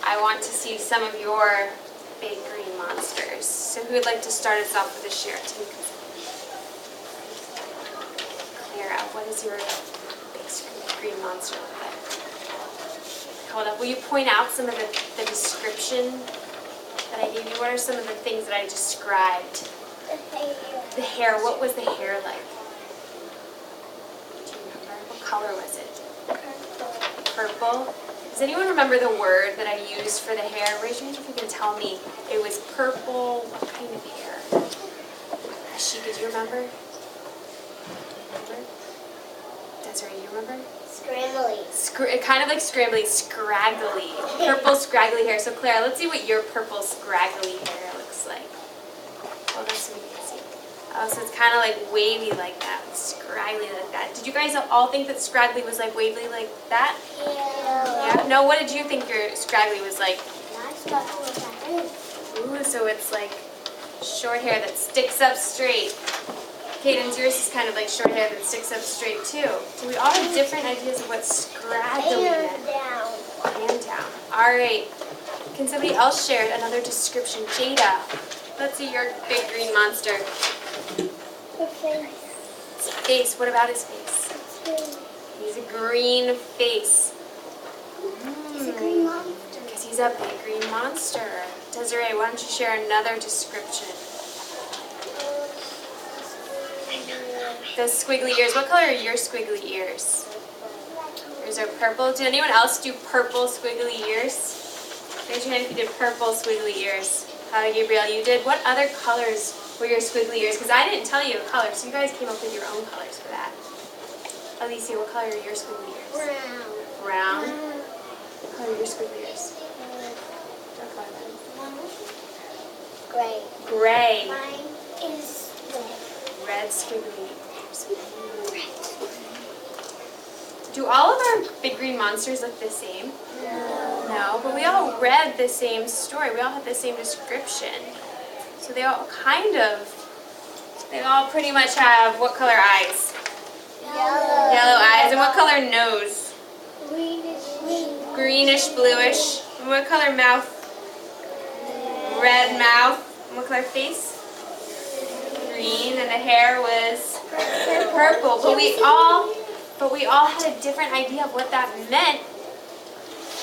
I want to see some of your big green monsters. So who would like to start us off with a share? Clara, what is your big green monster look like? Hold up. Will you point out some of the description that I gave you? What are some of the things that I described? The hair. What was the hair like? Do you remember? What color was it? Purple. Does anyone remember the word that I used for the hair? Raise your hand if you can tell me. It was purple. What kind of hair? Ashika, do you remember? Desiree, do you remember? Scrambly. Kind of like scrambly, scraggly. Purple scraggly hair. So Clara, let's see what your purple scraggly hair looks like. Hold on so we can see. Oh, so it's kind of like wavy like that, scraggly like that. Did you guys all think that scraggly was like wavy like that? Yeah. Yeah? No, what did you think your scraggly was like? Ooh, so it's like short hair that sticks up straight. Caden's, yours is kind of like short hair that sticks up straight too. So we all have different ideas of what scraggly meant. And down. All right. Can somebody else share another description? Jada, let's see your big green monster. His face. What about his face? He's a green face. He's a green monster. Because he's a big green monster. Desiree, why don't you share another description? Those squiggly ears. What color are your squiggly ears? Yours are purple. Did anyone else do purple squiggly ears? Raise your hand if you did purple squiggly ears. Gabriel, you did. What other colors were your squiggly ears? Because I didn't tell you a color, so you guys came up with your own colors for that. Alicia, what color are your squiggly ears? Brown. Brown. What color are your squiggly ears? What color are they? Gray. Gray. Mine is red. Red squiggly ears. Do all of our big green monsters look the same? No, but we all read the same story. We all had the same description. So they all pretty much have what color eyes? Yellow. Yellow eyes. And what color nose? Greenish. Greenish, bluish. And what color mouth? Red mouth. And what color face? Green. And the hair was purple. But we all had a different idea of what that meant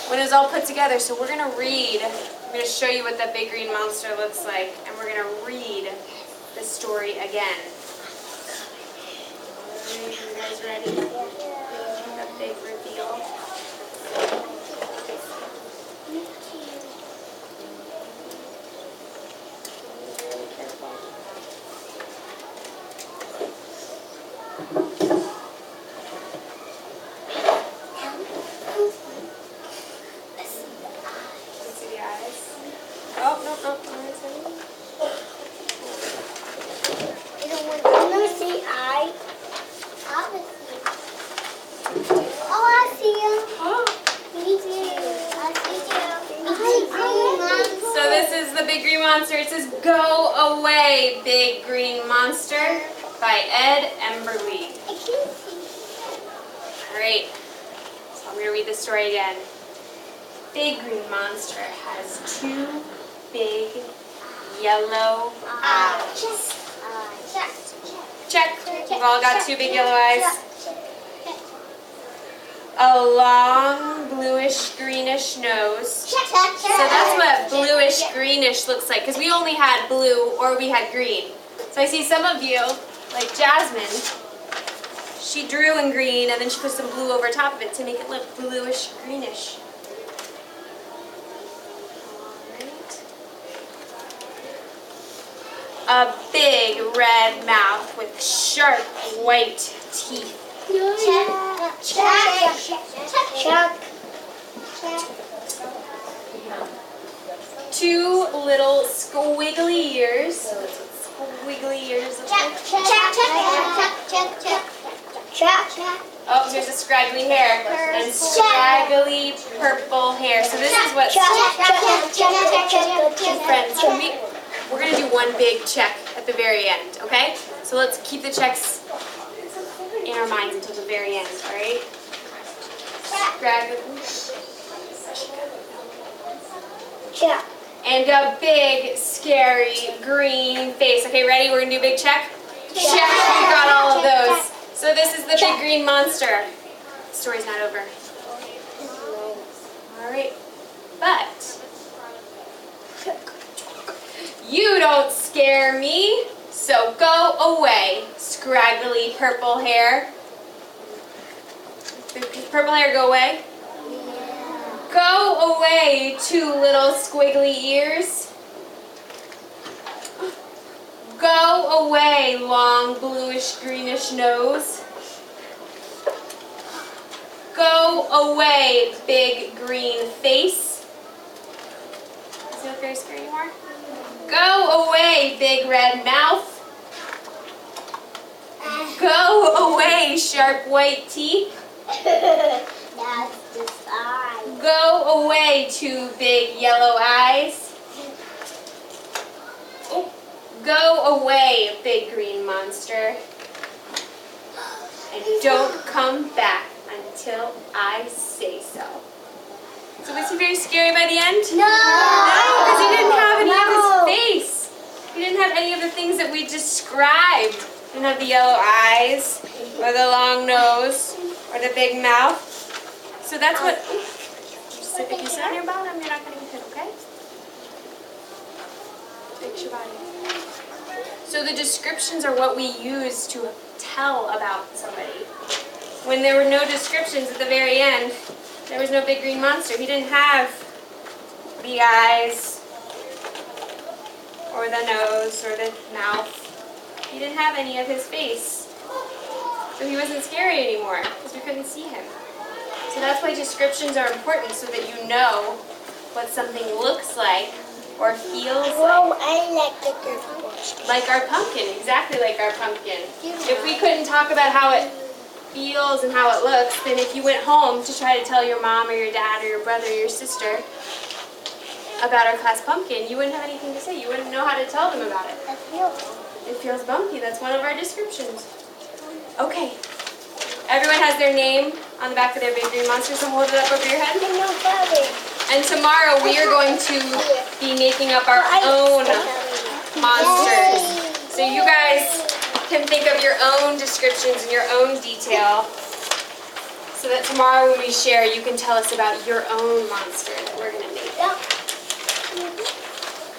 when it was all put together. So we're going to read. I'm going to show you what that big green monster looks like. And we're going to read the story again. Are you guys ready? The big reveal. Monster. It says, "Go away, big green monster," by Ed Emberly. Alright, so I'm going to read the story again. Big green monster has two big yellow eyes. Check. We've all got two big yellow eyes. A long bluish greenish nose. So that's what bluish greenish looks like, because we only had blue or we had green. So I see some of you, like Jasmine, she drew in green and then she put some blue over top of it to make it look bluish greenish. A big red mouth with sharp white teeth. Check. Two little squiggly ears. So that's what squiggly ears look like. Check. Oh, here's a scraggly hair and scraggly purple hair. So this is what friends. We're gonna do one big check at the very end, okay? So let's keep the checks in our minds until the very end, all right? Scraggly. Check. And a big, scary, green face. Okay, ready? We're going to do a big check. Check. We got all of those. So this is the big green monster. The story's not over. All right. But you don't scare me. So go away, scraggly purple hair. The purple hair, go away. Go away, two little squiggly ears. Go away, long bluish greenish nose. Go away, big green face. Does it look very scary anymore? Go away, big red mouth. Go away, sharp white teeth. That's the side. Go away, two big yellow eyes. Go away, big green monster. And don't come back until I say so. So was he very scary by the end? No! No, because he didn't have any No. of his face. He didn't have any of the things that we described. He didn't have the yellow eyes, or the long nose, or the big mouth. So that's what... If you sit on your bottom, you're not going to get hit, okay? Fix your body. So the descriptions are what we use to tell about somebody. When there were no descriptions at the very end, there was no big green monster. He didn't have the eyes, or the nose, or the mouth. He didn't have any of his face. So he wasn't scary anymore, because we couldn't see him. So that's why descriptions are important, so that you know what something looks like or feels like. Oh, I like the good. Like our pumpkin, exactly like our pumpkin. If we couldn't talk about how it feels and how it looks, then if you went home to try to tell your mom or your dad or your brother or your sister about our class pumpkin, you wouldn't have anything to say. You wouldn't know how to tell them about it. It feels bumpy. That's one of our descriptions. Okay. Everyone has their name on the back of their big green monster, so hold it up over your head. And tomorrow we are going to be making up our own monsters. So you guys can think of your own descriptions and your own detail, so that tomorrow when we share, you can tell us about your own monster that we're going to make.